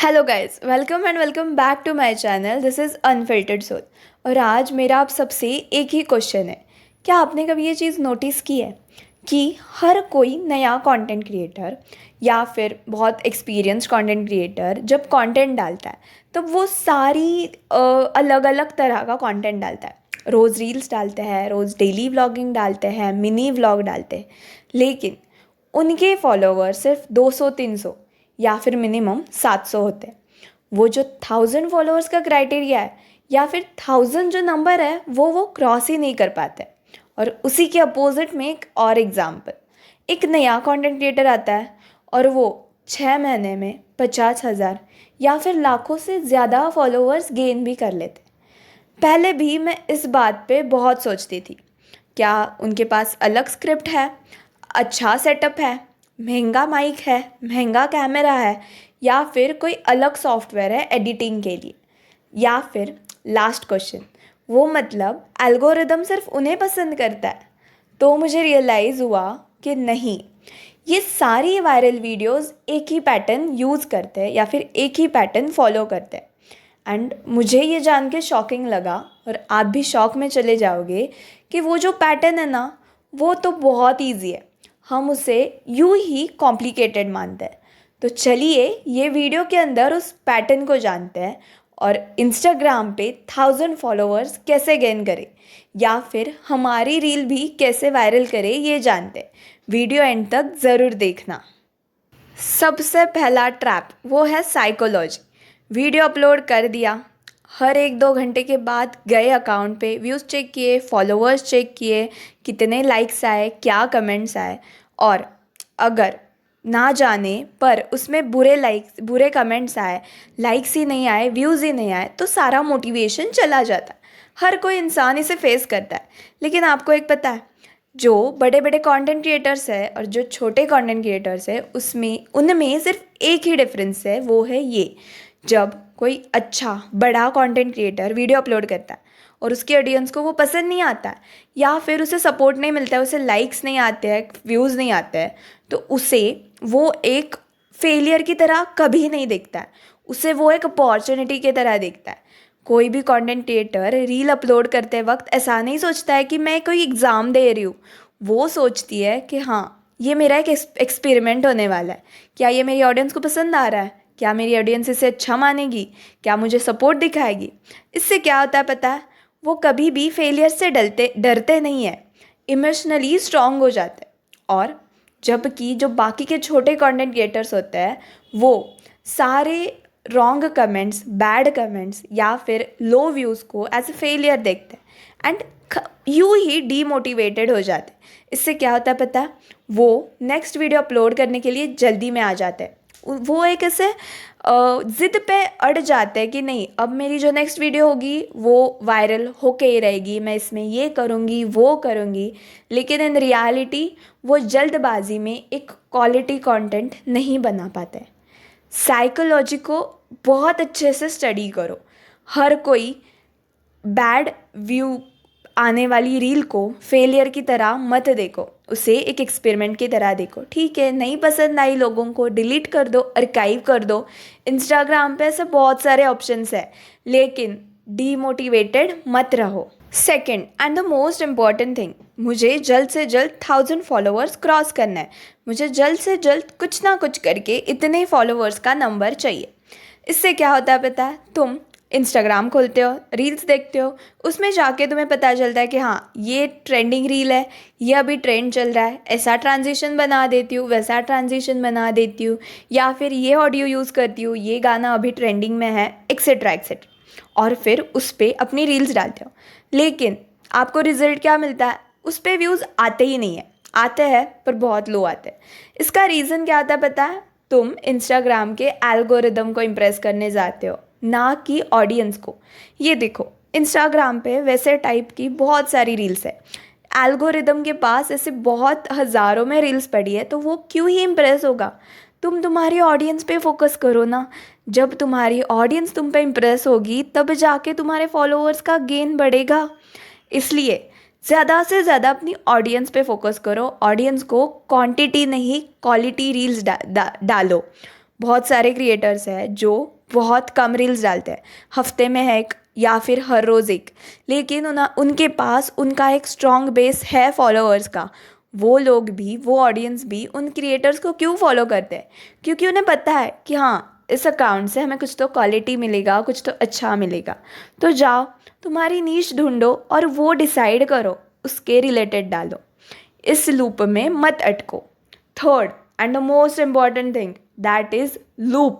Hello guys, welcome back to my channel. This is unfiltered soul. और आज मेरा आप सबसे एक ही क्वेश्चन है। क्या आपने कभी ये चीज़ नोटिस की है कि हर कोई नया कंटेंट क्रिएटर या फिर बहुत एक्सपीरियंस्ड कंटेंट क्रिएटर जब कंटेंट डालता है तब वो सारी अलग अलग तरह का कंटेंट डालता है। रोज़ रील्स डालते हैं, रोज़ डेली व्लॉगिंग डालते हैं, मिनी व्लॉग डालते हैं, लेकिन उनके फॉलोवर सिर्फ 200-300 या फिर मिनिमम 700 होते हैं। वो जो 1000 फॉलोअर्स का क्राइटेरिया है या फिर 1000 जो नंबर है वो क्रॉस ही नहीं कर पाते। और उसी के अपोजिट में एक और एग्जाम्पल, एक नया कंटेंट क्रिएटर आता है और वो 6 महीने में 50,000 या फिर लाखों से ज़्यादा फॉलोअर्स गेन भी कर लेते हैं। पहले भी मैं इस बात पे बहुत सोचती थी, क्या उनके पास अलग स्क्रिप्ट है, अच्छा सेटअप है, महंगा माइक है, महंगा कैमरा है, या फिर कोई अलग सॉफ्टवेयर है एडिटिंग के लिए, या फिर लास्ट क्वेश्चन, वो मतलब एल्गोरिदम सिर्फ उन्हें पसंद करता है। तो मुझे रियलाइज़ हुआ कि नहीं, ये सारी वायरल वीडियोस एक ही पैटर्न यूज़ करते हैं या फिर एक ही पैटर्न फॉलो करते हैं। एंड मुझे ये जान के शॉकिंग लगा, और आप भी शॉक में चले जाओगे कि वो जो पैटर्न है ना, वो तो बहुत ईजी है, हम उसे यूं ही कॉम्प्लिकेटेड मानते हैं। तो चलिए ये वीडियो के अंदर उस पैटर्न को जानते हैं और इंस्टाग्राम पे 1000 फॉलोअर्स कैसे गेन करें या फिर हमारी रील भी कैसे वायरल करे, ये जानते हैं। वीडियो एंड तक ज़रूर देखना। सबसे पहला ट्रैप वो है साइकोलॉजी। वीडियो अपलोड कर दिया, हर 1-2 घंटे के बाद गए अकाउंट पे, व्यूज़ चेक किए, फॉलोअर्स चेक किए, कितने लाइक्स आए, क्या कमेंट्स आए, और अगर ना जाने पर उसमें बुरे कमेंट्स आए, लाइक्स ही नहीं आए, व्यूज़ ही नहीं आए, तो सारा मोटिवेशन चला जाता है। हर कोई इंसान इसे फेस करता है। लेकिन आपको एक पता है, जो बड़े बड़े कंटेंट क्रिएटर्स है और जो छोटे कंटेंट क्रिएटर्स है, उसमें उनमें सिर्फ एक ही डिफरेंस है, वो है ये, जब कोई अच्छा बड़ा कंटेंट क्रिएटर वीडियो अपलोड करता है और उसकी ऑडियंस को वो पसंद नहीं आता है या फिर उसे सपोर्ट नहीं मिलता है, उसे लाइक्स नहीं आते हैं, व्यूज़ नहीं आते हैं, तो उसे वो एक फेलियर की तरह कभी नहीं देखता है, उसे वो एक अपॉर्चुनिटी की तरह देखता है। कोई भी कंटेंट क्रिएटर रील अपलोड करते वक्त ऐसा नहीं सोचता है कि मैं कोई एग्ज़ाम दे रही हूँ। वो सोचती है कि हाँ, ये मेरा एक एक्सपेरिमेंट होने वाला है, क्या ये मेरी ऑडियंस को पसंद आ रहा है, क्या मेरी ऑडियंस इसे अच्छा मानेगी, क्या मुझे सपोर्ट दिखाएगी। इससे क्या होता है पता है, वो कभी भी फेलियर से डरते नहीं है, इमोशनली स्ट्रांग हो जाते हैं। और जबकि जो बाकी के छोटे कंटेंट क्रिएटर्स होते हैं, वो सारे रॉन्ग कमेंट्स, बैड कमेंट्स या फिर लो व्यूज़ को एज ए फेलियर देखते हैं एंड यूँ ही डीमोटिवेटेड हो जाते हैं। इससे क्या होता है पता है, वो नेक्स्ट वीडियो अपलोड करने के लिए जल्दी में आ जाते हैं। वो एक ऐसे ज़िद पे अड़ जाते हैं कि नहीं, अब मेरी जो नेक्स्ट वीडियो होगी वो वायरल होके ही रहेगी, मैं इसमें ये करूँगी वो करूँगी। लेकिन इन रियलिटी वो जल्दबाजी में एक क्वालिटी कंटेंट नहीं बना पाते। साइकोलॉजी को बहुत अच्छे से स्टडी करो। हर कोई बैड व्यू आने वाली रील को फेलियर की तरह मत देखो, उसे एक एक्सपेरिमेंट की तरह देखो। ठीक है, नहीं पसंद आई लोगों को, डिलीट कर दो, आर्काइव कर दो। इंस्टाग्राम पे ऐसे बहुत सारे ऑप्शंस है, लेकिन डीमोटिवेटेड मत रहो। Second and the most important thing, मुझे जल्द से जल्द 1000 फॉलोअर्स क्रॉस करना है, मुझे जल्द से जल्द कुछ ना कुछ करके इतने फॉलोअर्स का नंबर चाहिए। इससे क्या होता है पता है, तुम इंस्टाग्राम खोलते हो, रील्स देखते हो, उसमें जाके तुम्हें पता चलता है कि हाँ, ये ट्रेंडिंग रील है, ये अभी ट्रेंड चल रहा है, ऐसा ट्रांजिशन बना देती हूँ, वैसा ट्रांजिशन बना देती हूँ, या फिर ये ऑडियो यूज़ करती हूँ, ये गाना अभी ट्रेंडिंग में है, एक्सेट्रा एक्सेट्रा। और फिर उस पर अपनी रील्स डालते हो, लेकिन आपको रिजल्ट क्या मिलता है, उस पर व्यूज़ आते ही नहीं है, आते हैं पर बहुत लो आते हैं। इसका रीज़न क्या आता है पता है, तुम इंस्टाग्राम के एल्गोरिदम को इम्प्रेस करने जाते हो, ना कि ऑडियंस को। ये देखो, इंस्टाग्राम पे वैसे टाइप की बहुत सारी रील्स है, एल्गोरिदम के पास ऐसे बहुत हज़ारों में रील्स पड़ी है, तो वो क्यों ही इम्प्रेस होगा। तुम तुम्हारी ऑडियंस पे फोकस करो ना। जब तुम्हारी ऑडियंस तुम पे इम्प्रेस होगी तब जाके तुम्हारे फॉलोअर्स का गेन बढ़ेगा। इसलिए ज़्यादा से ज़्यादा अपनी ऑडियंस पे फोकस करो, ऑडियंस को क्वांटिटी नहीं क्वालिटी रील्स डालो। बहुत सारे क्रिएटर्स हैं जो बहुत कम रील्स डालते हैं, हफ्ते में है एक या फिर हर रोज़ एक, लेकिन उनके पास उनका एक स्ट्रॉन्ग बेस है फॉलोअर्स का। वो लोग भी, वो ऑडियंस भी उन क्रिएटर्स को क्यों फॉलो करते हैं? क्योंकि उन्हें पता है कि हाँ, इस अकाउंट से हमें कुछ तो क्वालिटी मिलेगा, कुछ तो अच्छा मिलेगा। तो जाओ, तुम्हारी नीश ढूंढो और वो डिसाइड करो, उसके रिलेटेड डालो। इस लूप में मत अटको। Third and the most important thing, that is loop.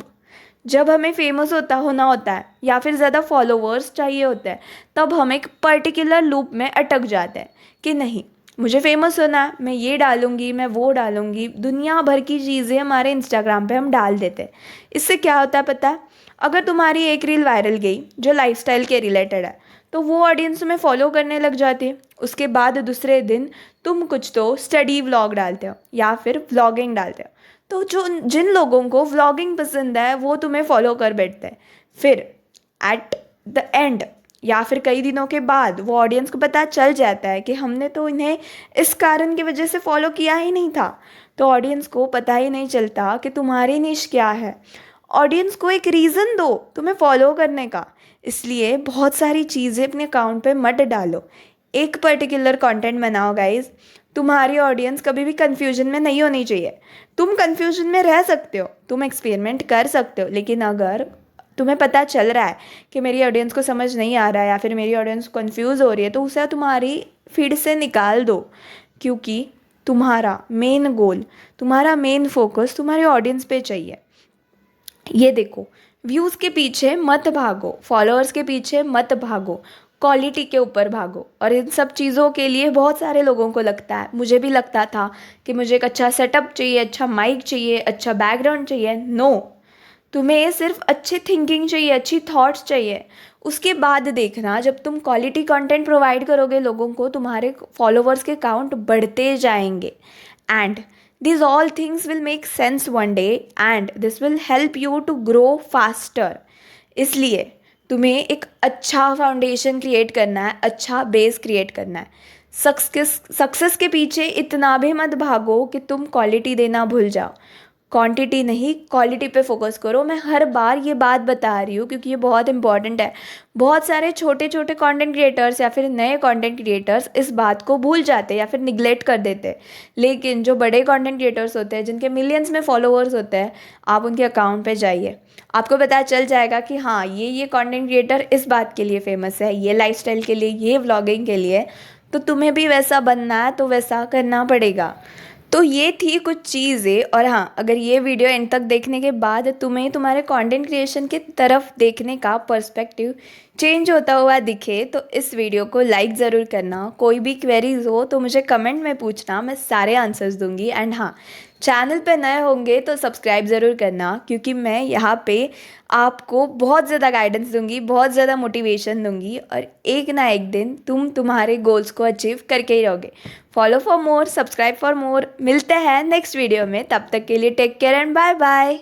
जब हमें फेमस होना होता है या फिर ज़्यादा फॉलोवर्स चाहिए होते हैं, तब हम एक पर्टिकुलर लूप में अटक जाते हैं कि नहीं, मुझे फेमस होना है, मैं ये डालूंगी, मैं वो डालूंगी, दुनिया भर की चीज़ें हमारे इंस्टाग्राम पे हम डाल देते हैं। इससे क्या होता है पता है? अगर तुम्हारी एक रील वायरल गई जो लाइफस्टाइल के रिलेटेड है, तो वो ऑडियंस तुम्हें फॉलो करने लग जाती है। उसके बाद दूसरे दिन तुम कुछ तो स्टडी व्लॉग डालते हो या फिर व्लॉगिंग डालते हो, तो जो जिन लोगों को व्लॉगिंग पसंद है वो तुम्हें फॉलो कर बैठते हैं। फिर एट द एंड या फिर कई दिनों के बाद वो ऑडियंस को पता चल जाता है कि हमने तो इन्हें इस कारण की वजह से फॉलो किया ही नहीं था। तो ऑडियंस को पता ही नहीं चलता कि तुम्हारी निश क्या है। ऑडियंस को एक रीज़न दो तुम्हें फॉलो करने का। इसलिए बहुत सारी चीज़ें अपने अकाउंट पे मत डालो, एक पर्टिकुलर कंटेंट बनाओ गाइज। तुम्हारी ऑडियंस कभी भी कंफ्यूजन में नहीं होनी चाहिए। तुम कंफ्यूजन में रह सकते हो, तुम एक्सपेरिमेंट कर सकते हो, लेकिन अगर तुम्हें पता चल रहा है कि मेरी ऑडियंस को समझ नहीं आ रहा है या फिर मेरी ऑडियंस कंफ्यूज हो रही है, तो उसे तुम्हारी फीड से निकाल दो। क्योंकि तुम्हारा मेन गोल, तुम्हारा मेन फोकस तुम्हारी ऑडियंस पे चाहिए। ये देखो, व्यूज़ के पीछे मत भागो, फॉलोअर्स के पीछे मत भागो, क्वालिटी के ऊपर भागो। और इन सब चीज़ों के लिए बहुत सारे लोगों को लगता है, मुझे भी लगता था कि मुझे एक अच्छा सेटअप चाहिए, अच्छा माइक चाहिए, अच्छा बैकग्राउंड चाहिए। नो, तुम्हें सिर्फ अच्छी थिंकिंग चाहिए, अच्छी थॉट्स चाहिए। उसके बाद देखना, जब तुम क्वालिटी कंटेंट प्रोवाइड करोगे लोगों को, तुम्हारे फॉलोवर्स के काउंट बढ़ते जाएंगे। And these all things will make sense one day and this will help you to grow faster। इसलिए तुम्हें एक अच्छा फाउंडेशन क्रिएट करना है, अच्छा बेस क्रिएट करना है। सक्सेस के पीछे इतना भी मत भागो कि तुम क्वालिटी देना भूल जाओ। क्वांटिटी नहीं, क्वालिटी पे फोकस करो। मैं हर बार ये बात बता रही हूँ क्योंकि ये बहुत इंपॉर्टेंट है। बहुत सारे छोटे छोटे कंटेंट क्रिएटर्स या फिर नए कंटेंट क्रिएटर्स इस बात को भूल जाते हैं या फिर निगलेक्ट कर देते हैं। लेकिन जो बड़े कंटेंट क्रिएटर्स होते हैं, जिनके मिलियंस में फॉलोअर्स होते हैं, आप उनके अकाउंट पे जाइए, आपको पता चल जाएगा कि हाँ, ये कंटेंट क्रिएटर इस बात के लिए फेमस है, ये लाइफस्टाइल के लिए, ये व्लॉगिंग के लिए। तो तुम्हें भी वैसा बनना है तो वैसा करना पड़ेगा। तो ये थी कुछ चीज़ें। और हाँ, अगर ये वीडियो एंड तक देखने के बाद तुम्हें तुम्हारे कंटेंट क्रिएशन की तरफ देखने का पर्सपेक्टिव चेंज होता हुआ दिखे, तो इस वीडियो को लाइक ज़रूर करना। कोई भी क्वेरीज हो तो मुझे कमेंट में पूछना, मैं सारे आंसर्स दूंगी। एंड हाँ, चैनल पे नए होंगे तो सब्सक्राइब ज़रूर करना, क्योंकि मैं यहाँ पे आपको बहुत ज़्यादा गाइडेंस दूंगी, बहुत ज़्यादा मोटिवेशन दूंगी, और एक ना एक दिन तुम तुम्हारे गोल्स को अचीव करके ही रहोगे। Follow for more, subscribe for more. मिलते हैं नेक्स्ट वीडियो में, तब तक के लिए take care and bye bye.